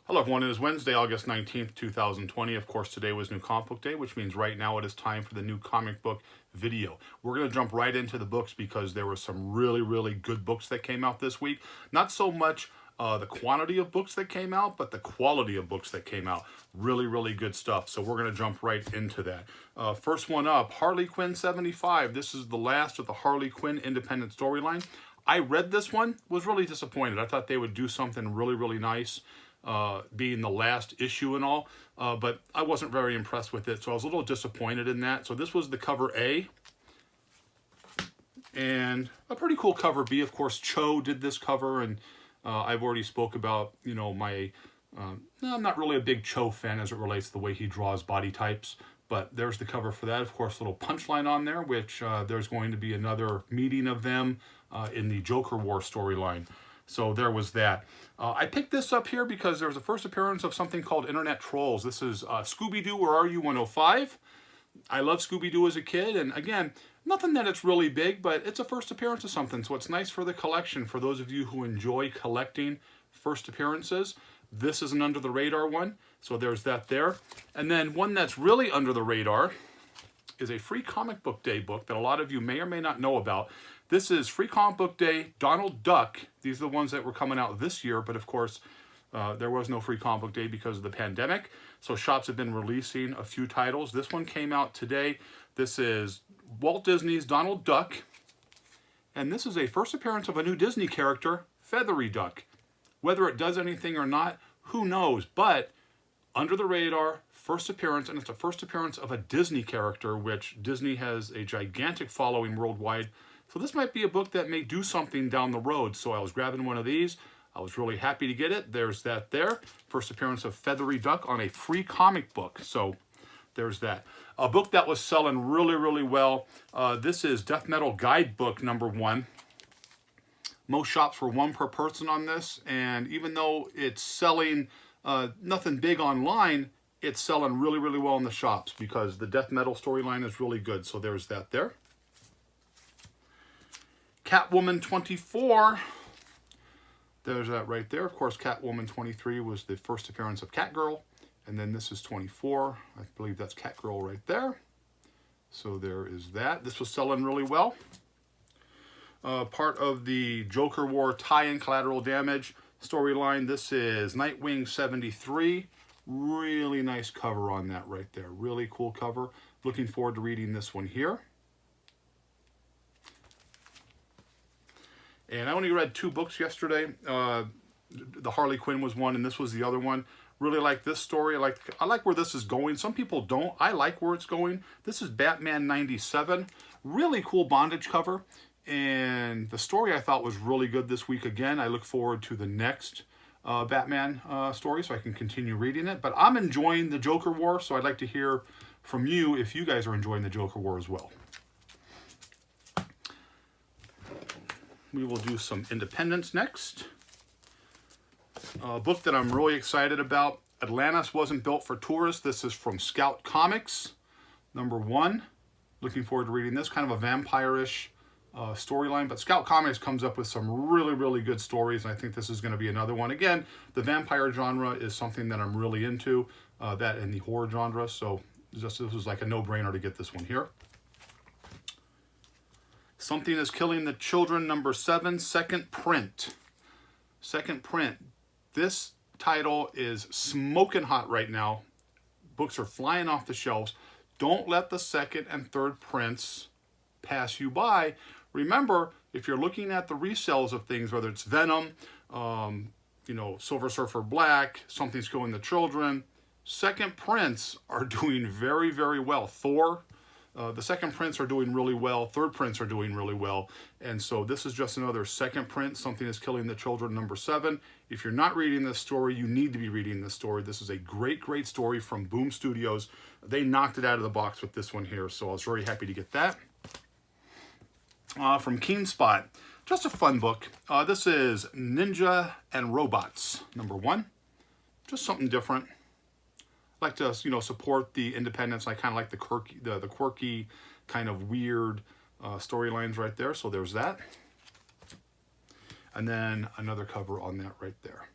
Hello everyone, it is Wednesday, August 19th, 2020. Of course, today was New Comic Book Day, which means right now it is time for the new comic book video. We're going to jump right into the books because there were some really good books that came out this week. Not so much the quantity of books that came out, but the quality of books that came out. Really good stuff. So we're going to jump right into that. First one up, Harley Quinn 75. This is the last of the Harley Quinn independent storyline. I read this one, was really disappointed. I thought they would do something really nice. Being the last issue and all, but I wasn't very impressed with it, so I was a little disappointed in that. So this was the cover A, and a pretty cool cover B. Of course, Cho did this cover, and I've already spoke about, my, no, I'm not really a big Cho fan as it relates to the way he draws body types, but there's the cover for that. Of course, a little punchline on there, which there's going to be another meeting of them in the Joker War storyline. So there was that. I picked this up here because there was a first appearance of something called Internet Trolls. This is Scooby-Doo, Where Are You 105. I love Scooby-Doo as a kid, and again, nothing that it's really big, but it's a first appearance of something, so it's nice for the collection. For those of you who enjoy collecting first appearances, this is an under-the-radar one, so there's that there. And then one that's really under the radar is a Free Comic Book Day book that a lot of you may or may not know about. This is Free Comic Book Day, Donald Duck. These are the ones that were coming out this year, but of course, there was no Free Comic Book Day because of the pandemic. So shops have been releasing a few titles. This one came out today. This is Walt Disney's Donald Duck. And this is a first appearance of a new Disney character, Feathery Duck. Whether it does anything or not, who knows? But under the radar, first appearance, and it's a first appearance of a Disney character, which Disney has a gigantic following worldwide. So this might be a book that may do something down the road. So I was grabbing one of these. I was really happy to get it. There's that there. First appearance of Feathery Duck on a free comic book. So there's that. A book that was selling really well. This is Death Metal Guidebook #1. Most shops were 1 per person on this. And even though it's selling nothing big online, it's selling really well in the shops because the Death Metal storyline is really good. So there's that there. Catwoman 24, there's that right there. Of course, Catwoman 23 was the first appearance of Catgirl, and then this is 24. I believe that's Catgirl right there. So there is that. This was selling really well. Part of the Joker War tie-in Collateral Damage storyline. This is Nightwing 73. Really nice cover on that right there. Really cool cover. Looking forward to reading this one here. And I only read 2 books yesterday. The Harley Quinn was one, and this was the other one. Really like this story. I like where this is going. Some people don't. I like where it's going. This is Batman 97. Really cool bondage cover. And the story I thought was really good this week. Again, I look forward to the next Batman story so I can continue reading it. But I'm enjoying the Joker War, so I'd like to hear from you if you guys are enjoying the Joker War as well. We will do some independents next. A book that I'm really excited about, Atlantis Wasn't Built for Tourists. This is from Scout Comics, #1. Looking forward to reading this. Kind of a vampire-ish storyline, but Scout Comics comes up with some really good stories, and I think this is going to be another one. Again, the vampire genre is something that I'm really into, that and the horror genre, so this was like a no-brainer to get this one here. Something is Killing the Children, #7, second print. Second print. This title is smoking hot right now. Books are flying off the shelves. Don't let the second and third prints pass you by. Remember, if you're looking at the resales of things, whether it's Venom, Silver Surfer Black, Something's Killing the Children, second prints are doing very well. Thor, the second prints are doing really well. Third prints are doing really well. And so this is just another second print. Something is Killing the Children, #7. If you're not reading this story, you need to be reading this story. This is a great story from Boom Studios. They knocked it out of the box with this one here. So I was very happy to get that. From Keenspot, just a fun book. This is Ninja and Robots, #1. Just something different. Like to support the independents. I kind of like the quirky kind of weird storylines right there. So there's that. And then another cover on that right there.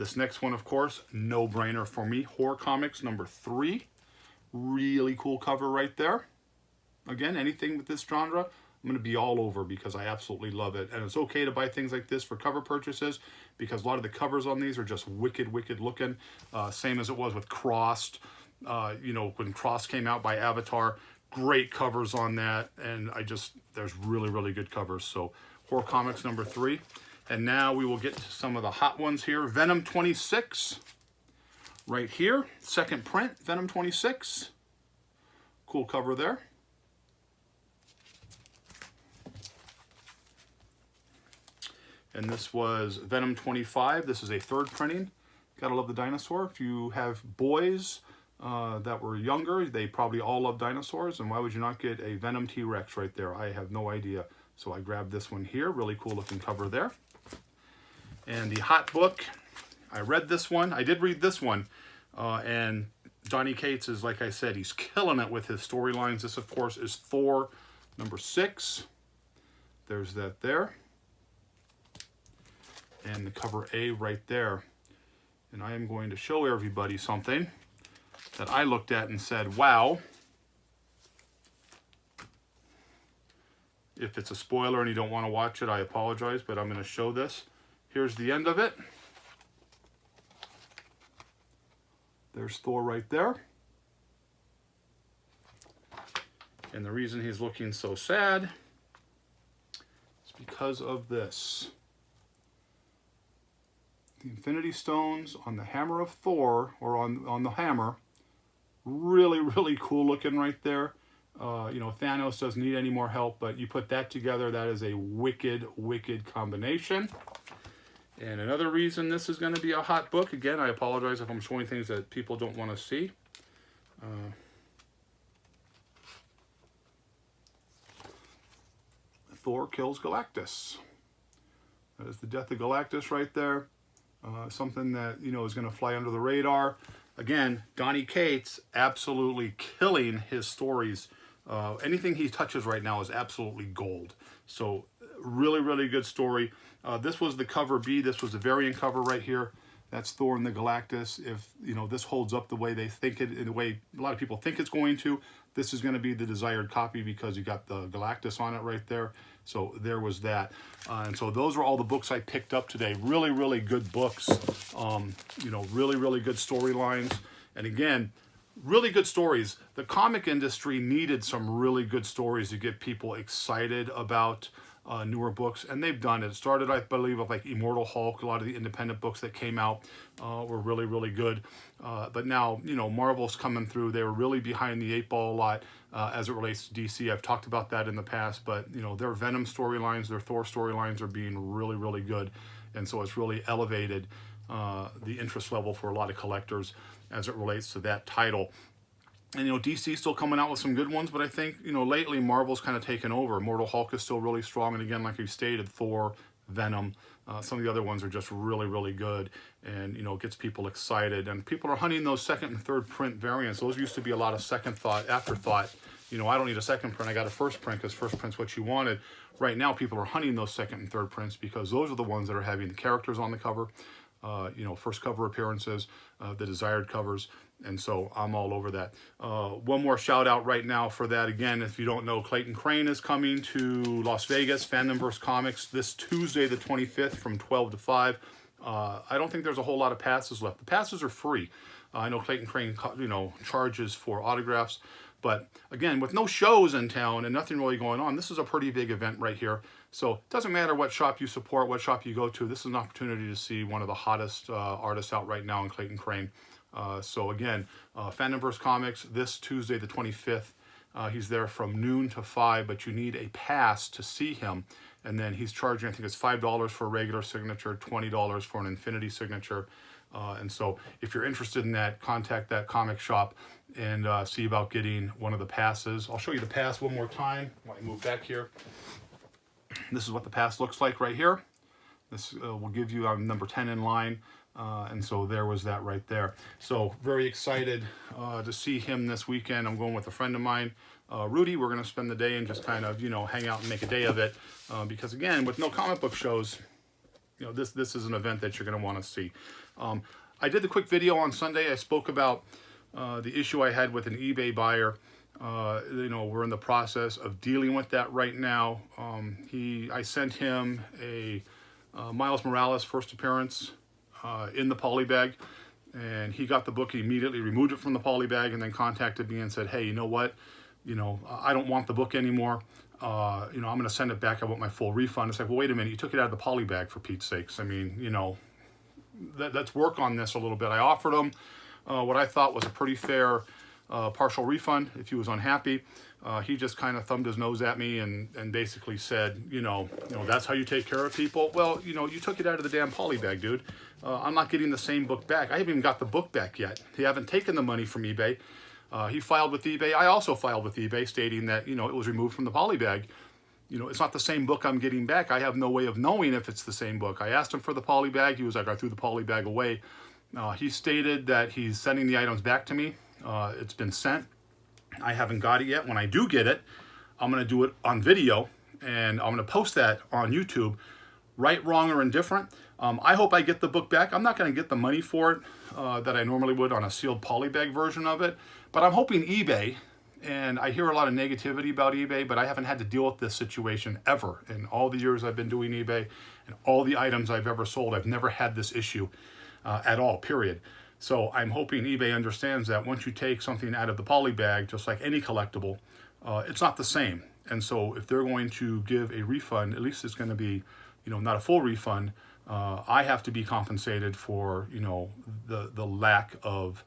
This next one, of course, no brainer for me. Horror Comics number 3. Really cool cover right there. Again, anything with this genre, I'm going to be all over because I absolutely love it. And it's okay to buy things like this for cover purchases because a lot of the covers on these are just wicked, wicked looking. Same as it was with Crossed. You know, when Crossed came out by Avatar, great covers on that. And there's really, really good covers. So Horror Comics number 3. And now we will get to some of the hot ones here. Venom 26. Right here. Second print, Venom 26. Cool cover there. And this was Venom 25. This is a third printing. Gotta love the dinosaur. If you have boys that were younger, they probably all love dinosaurs. And why would you not get a Venom T-Rex right there? I have no idea. So I grabbed this one here. Really cool looking cover there. And the hot book. I read this one. I did read this one. And Donny Cates is, like I said, he's killing it with his storylines. This, of course, is Thor number 6. There's that there. And the cover A right there. And I am going to show everybody something that I looked at and said, wow. If it's a spoiler and you don't want to watch it, I apologize, but I'm going to show this. Here's the end of it. There's Thor right there. And the reason he's looking so sad is because of this. The Infinity Stones on the hammer of Thor, or on the hammer, really, really cool looking right there. You know, Thanos doesn't need any more help, but you put that together, that is a wicked, wicked combination. And another reason this is going to be a hot book, again, I apologize if I'm showing things that people don't want to see. Thor kills Galactus. That is the death of Galactus right there. Something that, you know, is going to fly under the radar. Again, Donny Cates absolutely killing his stories. Anything he touches right now is absolutely gold. So really, really good story. This was the cover B. This was the variant cover right here. That's Thor and the Galactus. If, you know, this holds up the way they think it, in the way a lot of people think it's going to, this is going to be the desired copy because you got the Galactus on it right there. So there was that. And so those are all the books I picked up today. Really, really good books. You know, really, really good storylines. And again, really good stories. The comic industry needed some really good stories to get people excited about newer books, and they've done it. It started, I believe, with like Immortal Hulk. A lot of the independent books that came out were really, really good. But now, you know, Marvel's coming through. They were really behind the 8 ball a lot as it relates to DC. I've talked about that in the past, but, you know, their Venom storylines, their Thor storylines are being really, really good. And so it's really elevated the interest level for a lot of collectors as it relates to that title. And, you know, DC's still coming out with some good ones, but I think, you know, lately Marvel's kind of taken over. Immortal Hulk is still really strong. And again, like you stated, Thor, Venom, some of the other ones are just really, really good. And, you know, it gets people excited. And people are hunting those second and third print variants. Those used to be a lot of second thought, afterthought. You know, I don't need a second print. I got a first print because first print's what you wanted. Right now, people are hunting those second and third prints because those are the ones that are having the characters on the cover. You know, first cover appearances, the desired covers. And so I'm all over that. One more shout out right now for that. Again, if you don't know, Clayton Crane is coming to Las Vegas, Fandomverse Comics, this Tuesday, the 25th from 12 to 5. I don't think there's a whole lot of passes left. The passes are free. I know Clayton Crane, you know, charges for autographs. But again, with no shows in town and nothing really going on, this is a pretty big event right here. So it doesn't matter what shop you support, what shop you go to. This is an opportunity to see one of the hottest artists out right now in Clayton Crane. So again, Fandomverse Comics this Tuesday, the 25th. He's there from noon to 5, but you need a pass to see him. And then he's charging, I think it's $5 for a regular signature, $20 for an Infinity signature. And so if you're interested in that, contact that comic shop and see about getting one of the passes. I'll show you the pass one more time while I move back here. This is what the pass looks like right here. This will give you number 10 in line. And so there was that right there. So very excited to see him this weekend. I'm going with a friend of mine, Rudy. We're going to spend the day and just kind of, you know, hang out and make a day of it. Because again, with no comic book shows, you know, this is an event that you're going to want to see. I did the quick video on Sunday. I spoke about the issue I had with an eBay buyer. You know, we're in the process of dealing with that right now. I sent him a Miles Morales first appearance in the poly bag, and he got the book. He immediately removed it from the poly bag and then contacted me and said, hey, you know what? You know, I don't want the book anymore. You know, I'm going to send it back. I want my full refund. It's like, well, wait a minute. You took it out of the poly bag, for Pete's sakes. I mean, you know, let's work on this a little bit. I offered him what I thought was a pretty fair partial refund if he was unhappy. He just kind of thumbed his nose at me and basically said, you know, that's how you take care of people. Well, you know, you took it out of the damn poly bag, dude. I'm not getting the same book back. I haven't even got the book back yet. They haven't taken the money from eBay. He filed with eBay. I also filed with eBay stating that, you know, it was removed from the poly bag. You know, it's not the same book I'm getting back. I have no way of knowing if it's the same book. I asked him for the poly bag. He was like, I threw the poly bag away. He stated that he's sending the items back to me. It's been sent. I haven't got it yet. When I do get it, I'm going to do it on video, and I'm going to post that on YouTube. Right, wrong, or indifferent. I hope I get the book back. I'm not going to get the money for it that I normally would on a sealed poly bag version of it, but I'm hoping eBay, and I hear a lot of negativity about eBay, but I haven't had to deal with this situation ever. In all the years I've been doing eBay and all the items I've ever sold, I've never had this issue at all, period. So I'm hoping eBay understands that once you take something out of the poly bag, just like any collectible, it's not the same. And so if they're going to give a refund, at least it's going to be, you know, not a full refund. I have to be compensated for, you know, the lack of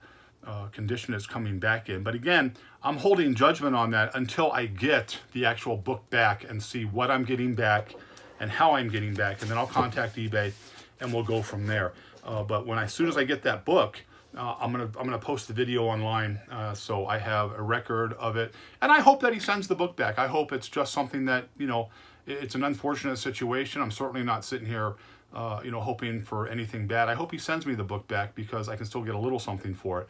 condition it's coming back in. But again, I'm holding judgment on that until I get the actual book back and see what I'm getting back and how I'm getting back. And then I'll contact eBay and we'll go from there. But as soon as I get that book, I'm gonna post the video online so I have a record of it. And I hope that he sends the book back. I hope it's just something that, you know, it's an unfortunate situation. I'm certainly not sitting here, you know, hoping for anything bad. I hope he sends me the book back because I can still get a little something for it.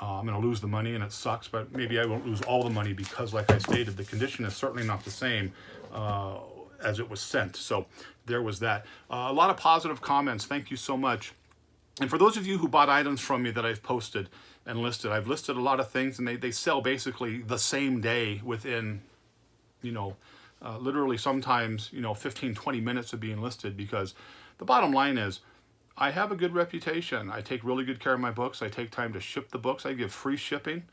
I'm going to lose the money and it sucks, but maybe I won't lose all the money because, like I stated, the condition is certainly not the same as it was sent. So there was that. A lot of positive comments. Thank you so much. And for those of you who bought items from me that I've posted and listed, I've listed a lot of things, and they sell basically the same day within, you know, literally sometimes, you know, 15, 20 minutes of being listed, because the bottom line is I have a good reputation. I take really good care of my books. I take time to ship the books. I give free shipping.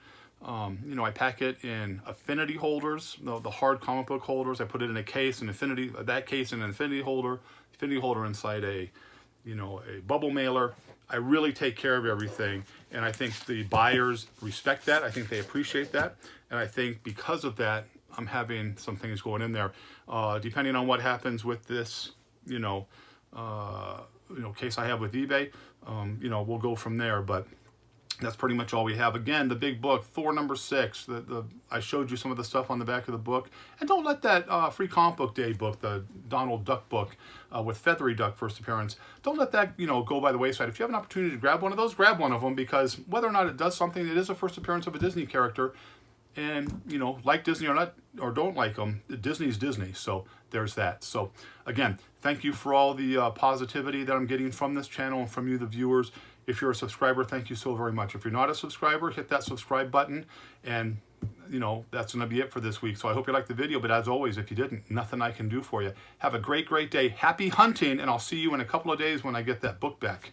You know, I pack it in affinity holders, the hard comic book holders. I put it in a case, that case in an infinity holder inside a, you know, a bubble mailer. I really take care of everything, and I think the buyers respect that. I think they appreciate that, and I think because of that, I'm having some things going in there. Depending on what happens with this, you know, case I have with eBay, you know, we'll go from there. But that's pretty much all we have. Again, the big book, Thor #6. I showed you some of the stuff on the back of the book. And don't let that Free Comic Book Day book, the Donald Duck book with Feathery Duck first appearance, don't let that, you know, go by the wayside. If you have an opportunity to grab one of those, grab one of them, because whether or not it does something, it is a first appearance of a Disney character. And, you know, like Disney or not, or don't like them, Disney's Disney. So there's that. So again, thank you for all the positivity that I'm getting from this channel and from you, the viewers. If you're a subscriber, thank you so very much. If you're not a subscriber, hit that subscribe button. And, you know, that's going to be it for this week. So I hope you liked the video. But as always, if you didn't, nothing I can do for you. Have a great, great day. Happy hunting. And I'll see you in a couple of days when I get that book back.